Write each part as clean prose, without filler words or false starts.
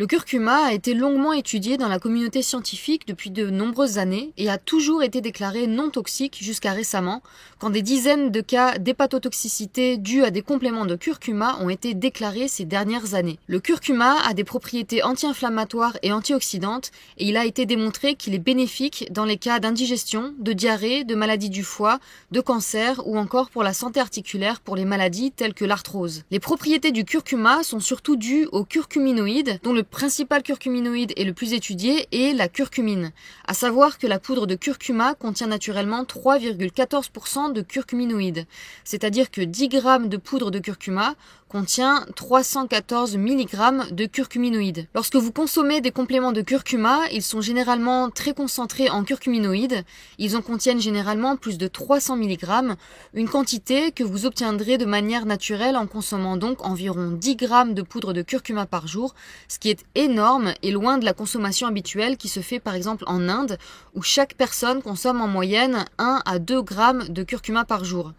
Le curcuma a été longuement étudié dans la communauté scientifique depuis de nombreuses années et a toujours été déclaré non toxique jusqu'à récemment, quand des dizaines de cas d'hépatotoxicité dus à des compléments de curcuma ont été déclarés ces dernières années. Le curcuma a des propriétés anti-inflammatoires et antioxydantes et il a été démontré qu'il est bénéfique dans les cas d'indigestion, de diarrhée, de maladies du foie, de cancer ou encore pour la santé articulaire pour les maladies telles que l'arthrose. Les propriétés du curcuma sont surtout dues aux curcuminoïdes, dont le principal curcuminoïde et le plus étudié est la curcumine. À savoir que la poudre de curcuma contient naturellement 3,14% de curcuminoïdes, c'est-à-dire que 10 g de poudre de curcuma contient 314 mg de curcuminoïdes. Lorsque vous consommez des compléments de curcuma, ils sont généralement très concentrés en curcuminoïdes. Ils en contiennent généralement plus de 300 mg, une quantité que vous obtiendrez de manière naturelle en consommant donc environ 10 g de poudre de curcuma par jour, ce qui est énorme et loin de la consommation habituelle qui se fait par exemple en Inde, où chaque personne consomme en moyenne 1 à 2 g de curcuma par jour.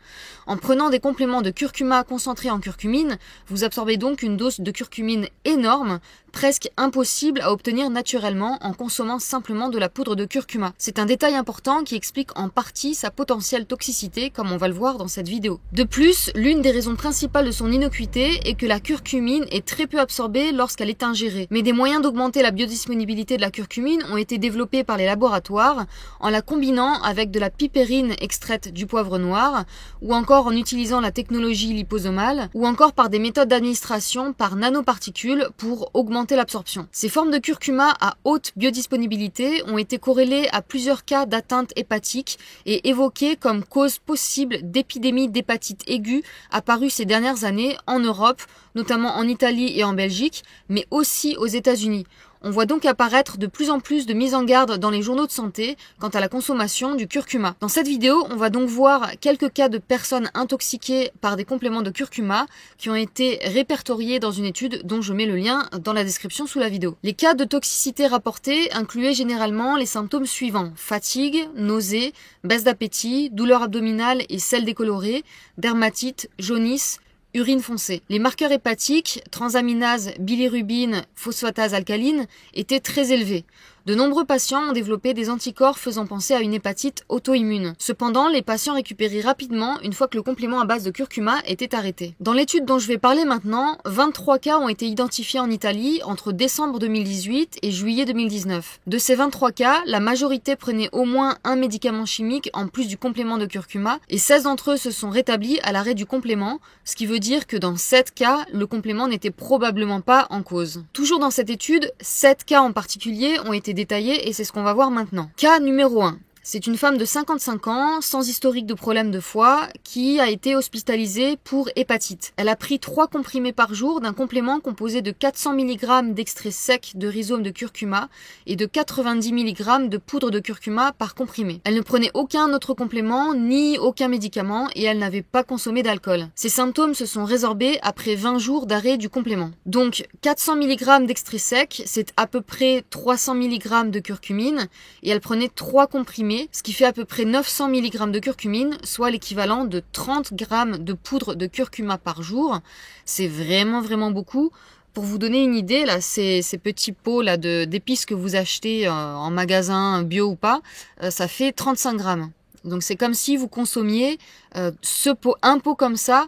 En prenant des compléments de curcuma concentrés en curcumine, vous absorbez donc une dose de curcumine énorme, presque impossible à obtenir naturellement en consommant simplement de la poudre de curcuma. C'est un détail important qui explique en partie sa potentielle toxicité, comme on va le voir dans cette vidéo. De plus, l'une des raisons principales de son innocuité est que la curcumine est très peu absorbée lorsqu'elle est ingérée. Mais des moyens d'augmenter la biodisponibilité de la curcumine ont été développés par les laboratoires en la combinant avec de la pipérine extraite du poivre noir, ou encore en utilisant la technologie liposomale, ou encore par des méthodes d'administration par nanoparticules pour augmenter l'absorption. Ces formes de curcuma à haute biodisponibilité ont été corrélées à plusieurs cas d'atteinte hépatique et évoquées comme cause possible d'épidémies d'hépatite aiguë apparues ces dernières années en Europe, notamment en Italie et en Belgique, mais aussi aux États-Unis. On voit donc apparaître de plus en plus de mises en garde dans les journaux de santé quant à la consommation du curcuma. Dans cette vidéo, on va donc voir quelques cas de personnes intoxiquées par des compléments de curcuma qui ont été répertoriés dans une étude dont je mets le lien dans la description sous la vidéo. Les cas de toxicité rapportés incluaient généralement les symptômes suivants: fatigue, nausées, baisse d'appétit, douleur abdominale et selles décolorées, dermatite, jaunisse, urine foncée. Les marqueurs hépatiques, transaminase, bilirubine, phosphatase alcaline, étaient très élevés. De nombreux patients ont développé des anticorps faisant penser à une hépatite auto-immune. Cependant, les patients récupéraient rapidement une fois que le complément à base de curcuma était arrêté. Dans l'étude dont je vais parler maintenant, 23 cas ont été identifiés en Italie entre décembre 2018 et juillet 2019. De ces 23 cas, la majorité prenait au moins un médicament chimique en plus du complément de curcuma et 16 d'entre eux se sont rétablis à l'arrêt du complément, ce qui veut dire que dans 7 cas, le complément n'était probablement pas en cause. Toujours dans cette étude, 7 cas en particulier ont été détaillés et c'est ce qu'on va voir maintenant. Cas numéro 1. C'est une femme de 55 ans, sans historique de problème de foie, qui a été hospitalisée pour hépatite. Elle a pris 3 comprimés par jour d'un complément composé de 400 mg d'extrait sec de rhizome de curcuma et de 90 mg de poudre de curcuma par comprimé. Elle ne prenait aucun autre complément ni aucun médicament et elle n'avait pas consommé d'alcool. Ses symptômes se sont résorbés après 20 jours d'arrêt du complément. Donc 400 mg d'extrait sec, c'est à peu près 300 mg de curcumine et elle prenait 3 comprimés, ce qui fait à peu près 900 mg de curcumine, soit l'équivalent de 30 g de poudre de curcuma par jour. C'est vraiment beaucoup. Pour vous donner une idée, là, ces petits pots là d'épices que vous achetez en magasin bio ou pas, ça fait 35 grammes. Donc c'est comme si vous consommiez un pot comme ça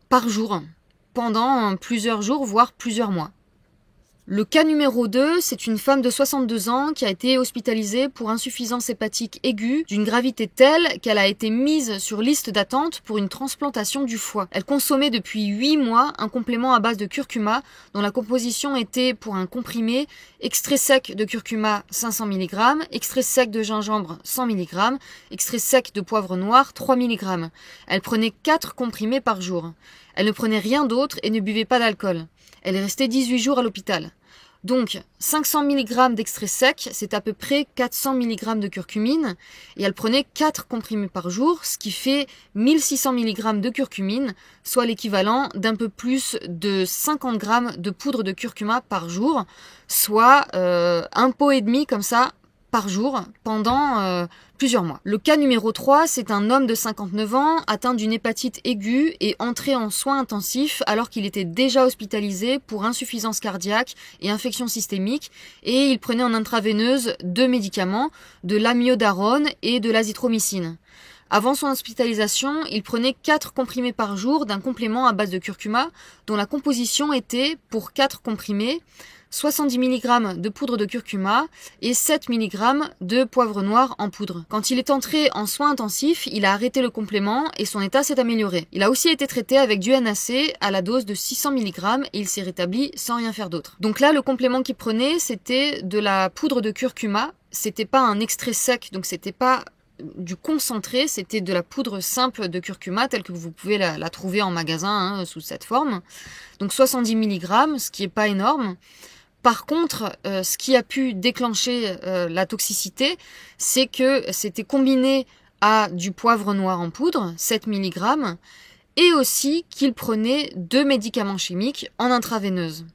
par jour, pendant plusieurs jours, voire plusieurs mois. Le cas numéro 2, c'est une femme de 62 ans qui a été hospitalisée pour insuffisance hépatique aiguë d'une gravité telle qu'elle a été mise sur liste d'attente pour une transplantation du foie. Elle consommait depuis 8 mois un complément à base de curcuma dont la composition était pour un comprimé extrait sec de curcuma 500 mg, extrait sec de gingembre 100 mg, extrait sec de poivre noir 3 mg. Elle prenait 4 comprimés par jour. Elle ne prenait rien d'autre et ne buvait pas d'alcool. Elle est restée 18 jours à l'hôpital. Donc, 500 mg d'extrait sec, c'est à peu près 400 mg de curcumine, et elle prenait 4 comprimés par jour, ce qui fait 1600 mg de curcumine, soit l'équivalent d'un peu plus de 50 g de poudre de curcuma par jour, soit un pot et demi comme ça par jour pendant plusieurs mois. Le cas numéro 3, c'est un homme de 59 ans atteint d'une hépatite aiguë et entré en soins intensifs alors qu'il était déjà hospitalisé pour insuffisance cardiaque et infection systémique, et il prenait en intraveineuse 2 médicaments, de l'amiodarone et de l'azithromycine. Avant son hospitalisation, il prenait 4 comprimés par jour d'un complément à base de curcuma dont la composition était, pour 4 comprimés, 70 mg de poudre de curcuma et 7 mg de poivre noir en poudre. Quand il est entré en soins intensifs, il a arrêté le complément et son état s'est amélioré. Il a aussi été traité avec du NaC à la dose de 600 mg et il s'est rétabli sans rien faire d'autre. Donc là, le complément qu'il prenait, c'était de la poudre de curcuma. C'était pas un extrait sec, donc c'était pas du concentré, c'était de la poudre simple de curcuma telle que vous pouvez la trouver en magasin sous cette forme. Donc 70 mg, ce qui est pas énorme. Par contre, ce qui a pu déclencher la toxicité, c'est que c'était combiné à du poivre noir en poudre, 7 mg, et aussi qu'il prenait 2 médicaments chimiques en intraveineuse.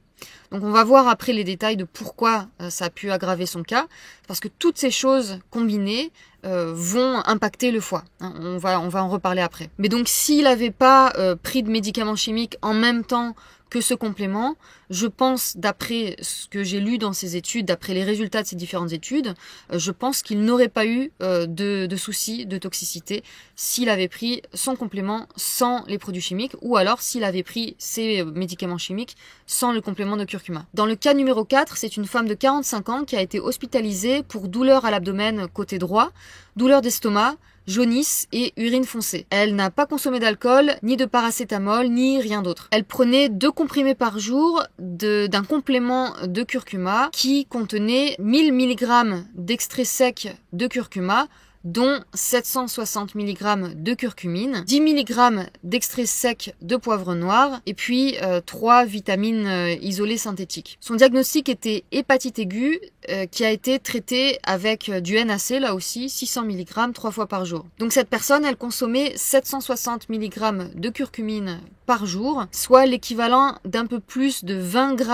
Donc on va voir après les détails de pourquoi ça a pu aggraver son cas, parce que toutes ces choses combinées vont impacter le foie. On va en reparler après. Mais donc s'il n'avait pas pris de médicaments chimiques en même temps que ce complément, je pense, d'après ce que j'ai lu dans ces études, d'après les résultats de ces différentes études, je pense qu'il n'aurait pas eu de soucis de toxicité s'il avait pris son complément sans les produits chimiques, ou alors s'il avait pris ses médicaments chimiques sans le complément de curcuma. Dans le cas numéro 4, c'est une femme de 45 ans qui a été hospitalisée pour douleur à l'abdomen côté droit, douleur d'estomac, jaunisse et urine foncée. Elle n'a pas consommé d'alcool, ni de paracétamol, ni rien d'autre. Elle prenait 2 comprimés par jour d'un complément de curcuma qui contenait 1000 mg d'extrait sec de curcuma, dont 760 mg de curcumine, 10 mg d'extrait sec de poivre noir et puis 3 vitamines isolées synthétiques. Son diagnostic était hépatite aiguë qui a été traitée avec du NaC, là aussi 600 mg 3 fois par jour. Donc cette personne, elle consommait 760 mg de curcumine par jour, soit l'équivalent d'un peu plus de 20 g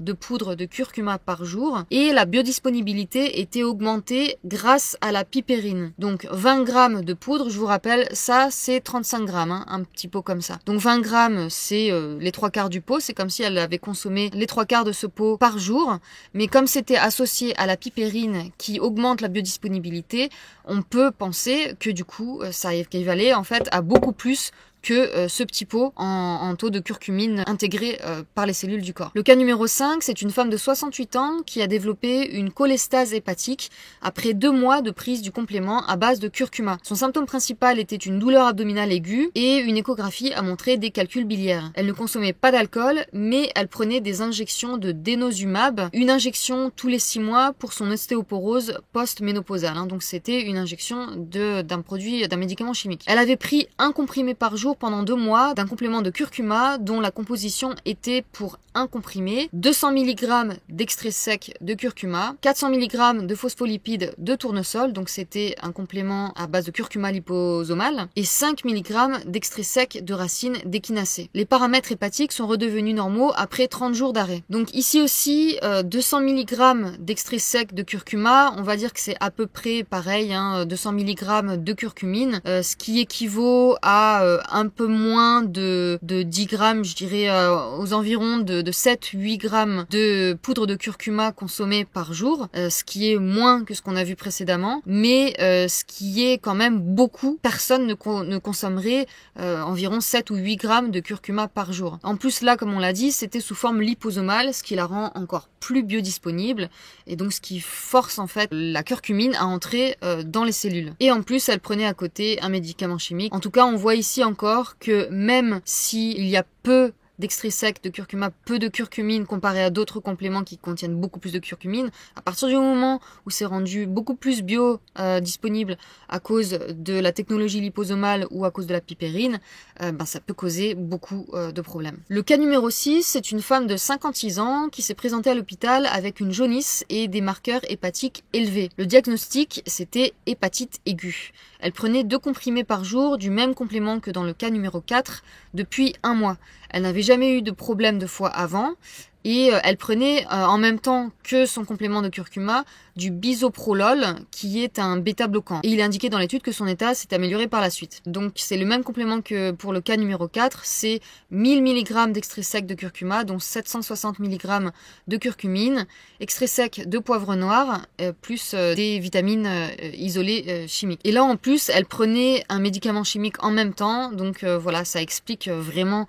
de poudre de curcuma par jour, et la biodisponibilité était augmentée grâce à la pipérine. Donc 20 g de poudre, je vous rappelle, ça c'est 35 g, un petit pot comme ça. Donc 20 g c'est les 3/4 du pot, c'est comme si elle avait consommé les 3/4 de ce pot par jour, mais comme c'était associé à la pipérine qui augmente la biodisponibilité, on peut penser que du coup ça équivalait en fait à beaucoup plus que ce petit pot en taux de curcumine intégré par les cellules du corps. Le cas numéro 5, c'est une femme de 68 ans qui a développé une cholestase hépatique après 2 mois de prise du complément à base de curcuma. Son symptôme principal était une douleur abdominale aiguë et une échographie a montré des calculs biliaires. Elle ne consommait pas d'alcool, mais elle prenait des injections de denosumab, une injection tous les 6 mois pour son ostéoporose post-ménopausale. Donc c'était une injection d'un médicament chimique. Elle avait pris un comprimé par jour pendant 2 mois d'un complément de curcuma dont la composition était pour un comprimé 200 mg d'extrait sec de curcuma, 400 mg de phospholipides de tournesol, donc c'était un complément à base de curcuma liposomal, et 5 mg d'extrait sec de racine d'échinacée. Les paramètres hépatiques sont redevenus normaux après 30 jours d'arrêt. Donc ici aussi, 200 mg d'extrait sec de curcuma, on va dire que c'est à peu près pareil, 200 mg de curcumine, ce qui équivaut à un peu moins de 10 grammes, je dirais aux environs de 7-8 grammes de poudre de curcuma consommée par jour, ce qui est moins que ce qu'on a vu précédemment, mais ce qui est quand même beaucoup. Personne ne consommerait environ 7 ou 8 grammes de curcuma par jour. En plus là, comme on l'a dit, c'était sous forme liposomale, ce qui la rend encore plus biodisponible, et donc ce qui force en fait la curcumine à entrer dans les cellules. Et en plus, elle prenait à côté un médicament chimique. En tout cas, on voit ici encore que même s'il y a peu d'extrait sec de curcuma, peu de curcumine comparé à d'autres compléments qui contiennent beaucoup plus de curcumine, à partir du moment où c'est rendu beaucoup plus disponible à cause de la technologie liposomale ou à cause de la pipérine, ça peut causer beaucoup de problèmes. Le cas numéro 6, c'est une femme de 56 ans qui s'est présentée à l'hôpital avec une jaunisse et des marqueurs hépatiques élevés. Le diagnostic, c'était hépatite aiguë. Elle prenait 2 comprimés par jour du même complément que dans le cas numéro 4 depuis 1 mois. Elle n'avait jamais eu de problème de foie avant. Et elle prenait en même temps que son complément de curcuma du bisoprolol, qui est un bêta-bloquant. Et il est indiqué dans l'étude que son état s'est amélioré par la suite. Donc c'est le même complément que pour le cas numéro 4, c'est 1000 mg d'extrait sec de curcuma, dont 760 mg de curcumine, extrait sec de poivre noir, plus des vitamines isolées chimiques. Et là en plus, elle prenait un médicament chimique en même temps, donc voilà, ça explique vraiment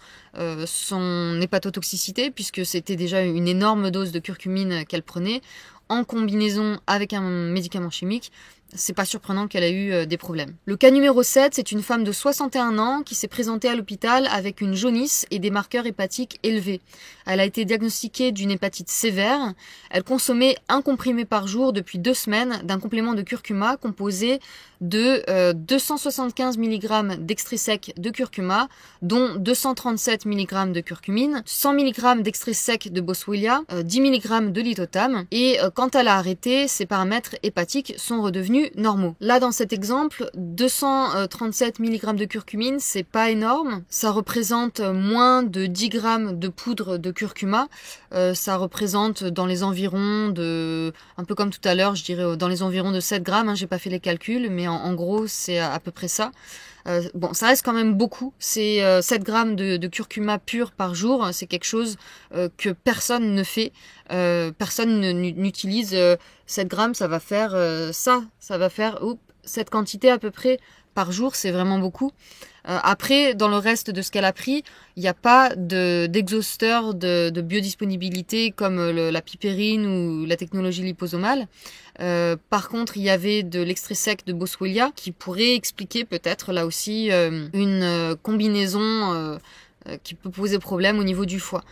son hépatotoxicité, puisque c'était déjà une énorme dose de curcumine qu'elle prenait, en combinaison avec un médicament chimique. C'est pas surprenant qu'elle ait eu des problèmes. Le cas numéro 7, c'est une femme de 61 ans qui s'est présentée à l'hôpital avec une jaunisse et des marqueurs hépatiques élevés. Elle a été diagnostiquée d'une hépatite sévère. Elle consommait un comprimé par jour depuis 2 semaines d'un complément de curcuma composé de 275 mg d'extrait sec de curcuma, dont 237 mg de curcumine, 100 mg d'extrait sec de boswellia, 10 mg de litotam. Et quand elle a arrêté, ses paramètres hépatiques sont redevenus normaux. Là, dans cet exemple, 237 mg de curcumine, c'est pas énorme. Ça représente moins de 10 g de poudre de curcuma. Ça représente dans les environs de, un peu comme tout à l'heure, je dirais dans les environs de 7 grammes. J'ai pas fait les calculs, mais en gros, c'est à peu près ça. Bon, ça reste quand même beaucoup. C'est 7 grammes de curcuma pur par jour. C'est quelque chose que personne ne fait. Personne n'utilise 7 grammes, ça va faire ça va faire cette quantité à peu près par jour, c'est vraiment beaucoup. Après, dans le reste de ce qu'elle a pris, il n'y a pas d'exhausteur de biodisponibilité comme la piperine ou la technologie liposomale. Par contre, il y avait de l'extrait sec de boswellia qui pourrait expliquer peut-être là aussi une combinaison qui peut poser problème au niveau du foie.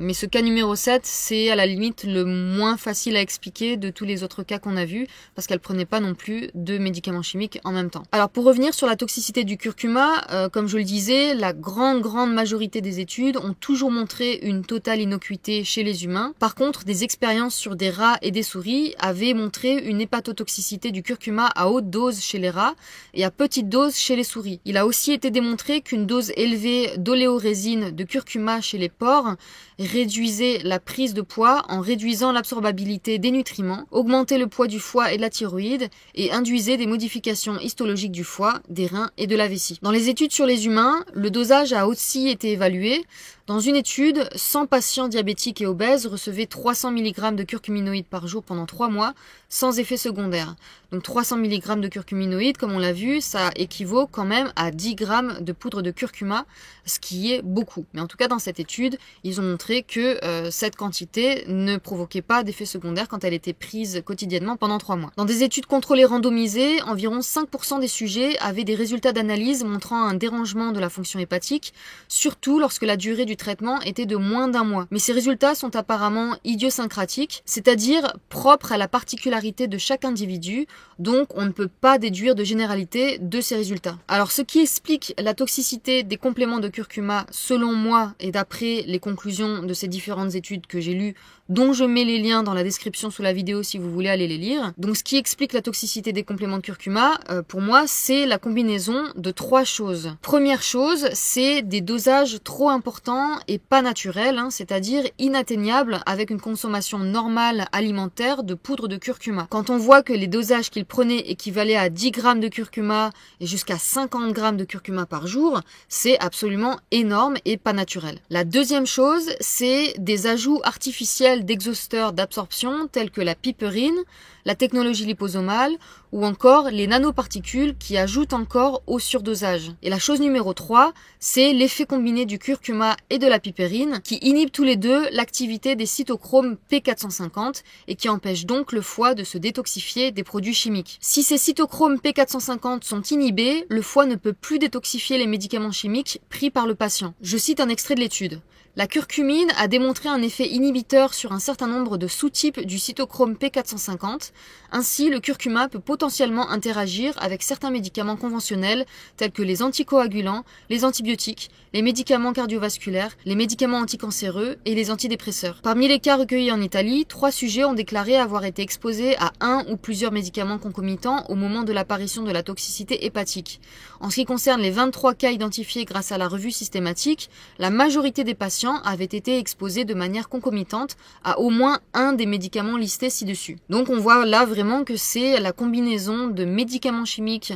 Mais ce cas numéro 7, c'est à la limite le moins facile à expliquer de tous les autres cas qu'on a vus, parce qu'elle prenait pas non plus de médicaments chimiques en même temps. Alors pour revenir sur la toxicité du curcuma, comme je le disais, la grande majorité des études ont toujours montré une totale innocuité chez les humains. Par contre, des expériences sur des rats et des souris avaient montré une hépatotoxicité du curcuma à haute dose chez les rats et à petite dose chez les souris. Il a aussi été démontré qu'une dose élevée d'oléorésine de curcuma chez les porcs réduisait la prise de poids en réduisant l'absorbabilité des nutriments, augmentait le poids du foie et de la thyroïde et induisait des modifications histologiques du foie, des reins et de la vessie. Dans les études sur les humains, le dosage a aussi été évalué. Dans une étude, 100 patients diabétiques et obèses recevaient 300 mg de curcuminoïdes par jour pendant 3 mois, sans effet secondaire. Donc 300 mg de curcuminoïdes, comme on l'a vu, ça équivaut quand même à 10 g de poudre de curcuma, ce qui est beaucoup. Mais en tout cas, dans cette étude, ils ont montré que cette quantité ne provoquait pas d'effet secondaire quand elle était prise quotidiennement pendant 3 mois. Dans des études contrôlées randomisées, environ 5% des sujets avaient des résultats d'analyse montrant un dérangement de la fonction hépatique, surtout lorsque la durée du traitement était de moins d'1 mois. Mais ces résultats sont apparemment idiosyncratiques, c'est-à-dire propres à la particularité de chaque individu, donc on ne peut pas déduire de généralité de ces résultats. Alors ce qui explique la toxicité des compléments de curcuma, selon moi et d'après les conclusions de ces différentes études que j'ai lues, dont je mets les liens dans la description sous la vidéo si vous voulez aller les lire. Donc ce qui explique la toxicité des compléments de curcuma, pour moi, c'est la combinaison de 3 choses. Première chose, c'est des dosages trop importants et pas naturels, c'est-à-dire inatteignables avec une consommation normale alimentaire de poudre de curcuma. Quand on voit que les dosages qu'il prenait équivalaient à 10 grammes de curcuma et jusqu'à 50 grammes de curcuma par jour, c'est absolument énorme et pas naturel. La deuxième chose, c'est des ajouts artificiels d'exhausteurs d'absorption tels que la piperine, la technologie liposomale ou encore les nanoparticules qui ajoutent encore au surdosage. Et la chose numéro 3, c'est l'effet combiné du curcuma et de la piperine qui inhibe tous les deux l'activité des cytochromes P450 et qui empêche donc le foie de se détoxifier des produits chimiques. Si ces cytochromes P450 sont inhibés, le foie ne peut plus détoxifier les médicaments chimiques pris par le patient. Je cite un extrait de l'étude. La curcumine a démontré un effet inhibiteur sur un certain nombre de sous-types du cytochrome P450. Ainsi, le curcuma peut potentiellement interagir avec certains médicaments conventionnels tels que les anticoagulants, les antibiotiques, les médicaments cardiovasculaires, les médicaments anticancéreux et les antidépresseurs. Parmi les cas recueillis en Italie, 3 sujets ont déclaré avoir été exposés à un ou plusieurs médicaments concomitants au moment de l'apparition de la toxicité hépatique. En ce qui concerne les 23 cas identifiés grâce à la revue systématique, la majorité des patients patients avaient été exposés de manière concomitante à au moins un des médicaments listés ci-dessus. Donc on voit là vraiment que c'est la combinaison de médicaments chimiques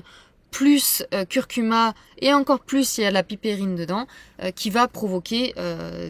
plus curcuma et encore plus il y a la pipérine dedans qui va provoquer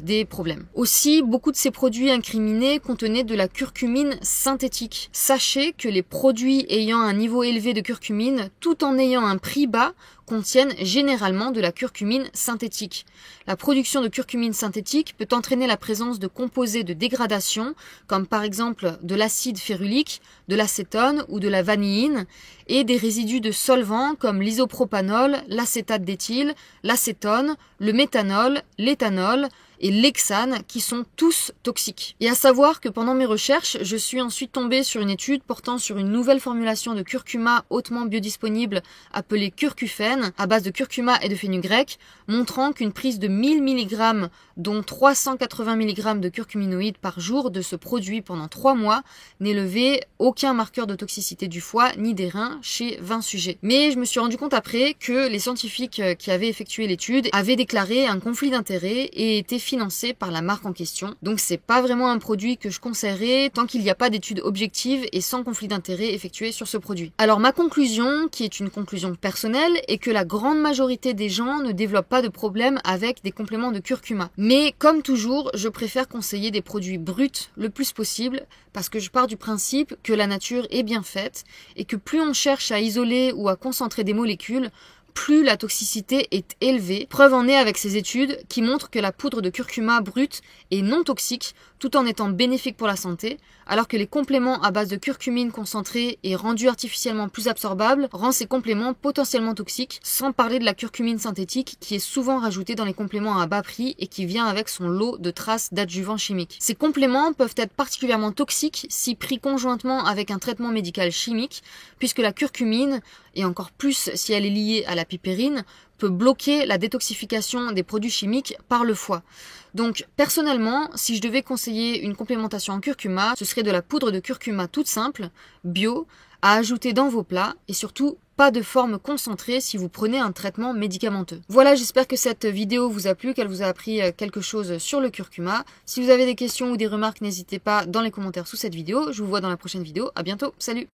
des problèmes. Aussi, beaucoup de ces produits incriminés contenaient de la curcumine synthétique. Sachez que les produits ayant un niveau élevé de curcumine, tout en ayant un prix bas, contiennent généralement de la curcumine synthétique. La production de curcumine synthétique peut entraîner la présence de composés de dégradation, comme par exemple de l'acide férulique, de l'acétone ou de la vanilline, et des résidus de solvants comme l'isopropanol, l'acétate d'éthyle, l'acétone, le méthanol, l'éthanol et l'hexane qui sont tous toxiques. Et à savoir que pendant mes recherches, je suis ensuite tombée sur une étude portant sur une nouvelle formulation de curcuma hautement biodisponible appelée curcufène à base de curcuma et de fenugrec, montrant qu'une prise de 1000 mg dont 380 mg de curcuminoïdes par jour de ce produit pendant 3 mois n'élevait aucun marqueur de toxicité du foie ni des reins chez 20 sujets. Mais je me suis rendu compte après que les scientifiques qui avaient effectué l'étude avaient déclaré un conflit d'intérêts et étaient financés par la marque en question. Donc c'est pas vraiment un produit que je conseillerais tant qu'il n'y a pas d'études objectives et sans conflit d'intérêts effectuées sur ce produit. Alors ma conclusion, qui est une conclusion personnelle, est que la grande majorité des gens ne développent pas de problème avec des compléments de curcuma. Mais comme toujours, je préfère conseiller des produits bruts le plus possible parce que je pars du principe que la nature est bien faite et que plus on cherche à isoler ou à concentrer des molécules, plus la toxicité est élevée. Preuve en est avec ces études qui montrent que la poudre de curcuma brute est non toxique tout en étant bénéfique pour la santé, alors que les compléments à base de curcumine concentrée et rendus artificiellement plus absorbables rend ces compléments potentiellement toxiques, sans parler de la curcumine synthétique qui est souvent rajoutée dans les compléments à bas prix et qui vient avec son lot de traces d'adjuvants chimiques. Ces compléments peuvent être particulièrement toxiques si pris conjointement avec un traitement médical chimique, puisque la curcumine, et encore plus si elle est liée à la pipérine, peut bloquer la détoxification des produits chimiques par le foie. Donc personnellement, si je devais conseiller une complémentation en curcuma, ce serait de la poudre de curcuma toute simple, bio, à ajouter dans vos plats et surtout pas de forme concentrée si vous prenez un traitement médicamenteux. Voilà, j'espère que cette vidéo vous a plu, qu'elle vous a appris quelque chose sur le curcuma. Si vous avez des questions ou des remarques, n'hésitez pas dans les commentaires sous cette vidéo. Je vous vois dans la prochaine vidéo. À bientôt, salut!